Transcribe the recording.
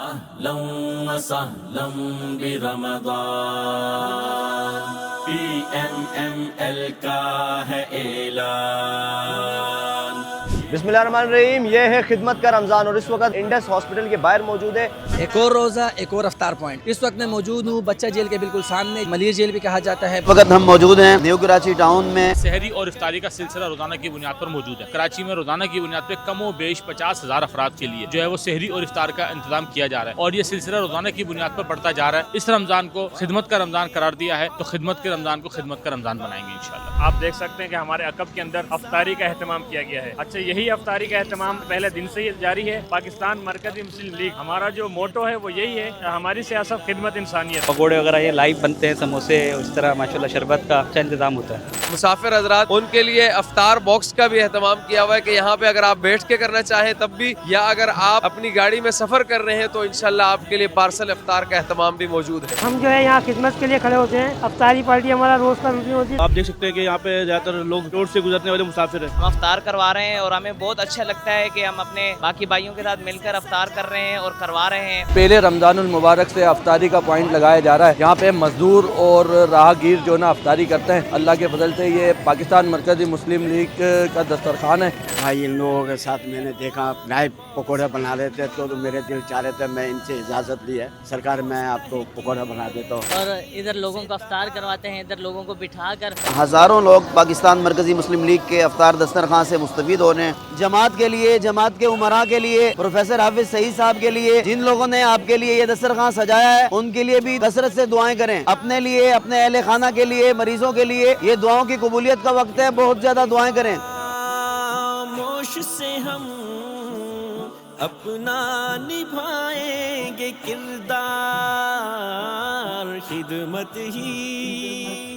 أهلا وسهلا برمضان PNML کا ہے اعلان. بسم اللہ الرحمن الرحیم. یہ ہے خدمت کا رمضان اور اس وقت انڈس ہاسپٹل کے باہر موجود ہے. ایک اور روزہ ایک اور افطار پوائنٹ. اس وقت میں موجود ہوں بچہ جیل کے بالکل سامنے، ملیر جیل بھی کہا جاتا ہے. اس وقت ہم موجود ہیں نیو کراچی ٹاؤن میں. سحری اور افطاری کا سلسلہ روزانہ کی بنیاد پر موجود ہے. کراچی میں روزانہ کی بنیاد پہ کم و بیش 50,000 افراد کے لیے جو ہے وہ سحری اور افطار کا انتظام کیا جا رہا ہے، اور یہ سلسلہ روزانہ کی بنیاد پر بڑھتا جا رہا ہے. اس رمضان کو خدمت کا رمضان قرار دیا ہے، تو خدمت کے رمضان کو خدمت کا رمضان بنائیں گے انشاءاللہ. آپ دیکھ سکتے ہیں کہ ہمارے عقب کے اندر افطاری کا اہتمام کیا گیا ہے. اچھا، یہی افطاری کا اہتمام پہلے دن سے ہی جاری ہے. پاکستان مرکزی مسلم لیگ، ہمارا جو موٹو ہے وہ یہی ہے، ہماری سیاست خدمت انسانیت. پکوڑے وغیرہ یہ لائیو بنتے ہیں، سموسے اس طرح ماشاءاللہ شربت کا اچھا انتظام ہوتا ہے. مسافر حضرات ان کے لیے افطار باکس کا بھی اہتمام کیا ہوا ہے کہ یہاں پہ اگر آپ بیٹھ کے کرنا چاہیں تب بھی، یا اگر آپ اپنی گاڑی میں سفر کر رہے ہیں تو انشاءاللہ آپ کے لیے پارسل افطار کا اہتمام بھی موجود ہے. ہم جو ہے یہاں خدمت کے لیے کھڑے ہوتے ہیں. افطاری پارٹی ہمارا روز کا روٹین ہوتی ہے. آپ دیکھ سکتے ہیں کہ یہاں پہ زیادہ تر لوگ روڈ سے گزرنے والے مسافر ہیں. ہم افطار کروا رہے ہیں اور ہمیں بہت اچھا لگتا ہے کہ ہم اپنے باقی بھائیوں کے ساتھ مل کر افطار کر رہے ہیں اور کروا رہے ہیں. پہلے رمضان المبارک سے افطاری کا پوائنٹ لگایا جا رہا ہے. یہاں پہ مزدور اور راہگیر جو نا افطاری کرتے ہیں. اللہ کے فضل سے یہ پاکستان مرکزی مسلم لیگ کا دسترخوان ہے. بھائی ان لوگوں کے ساتھ میں نے دیکھا لائیو پکوڑے بنا رہے تھے تو میرے دل چاہ رہے تھے، میں ان سے اجازت لی ہے سرکار میں آپ کو پکوڑا بنا دیتا ہوں. اور ادھر لوگوں کو افطار کرواتے ہیں، ادھر لوگوں کو بٹھا کر. ہزاروں لوگ پاکستان مرکزی مسلم لیگ کے افطار دسترخوان سے مستفید ہو رہے ہیں. جماعت کے لیے، جماعت کے عمراء کے لیے، پروفیسر حافظ سعید صاحب کے لیے، جن لوگوں نے آپ کے لیے یہ دسترخوان سجایا ہے ان کے لیے بھی کثرت سے دعائیں کریں. اپنے لیے، اپنے اہل خانہ کے لیے، مریضوں کے لیے یہ دعاؤں کی قبولیت کا وقت ہے. بہت زیادہ دعائیں کریں. خاموش سے ہم اپنا نبھائیں گے کردار، خدمت ہی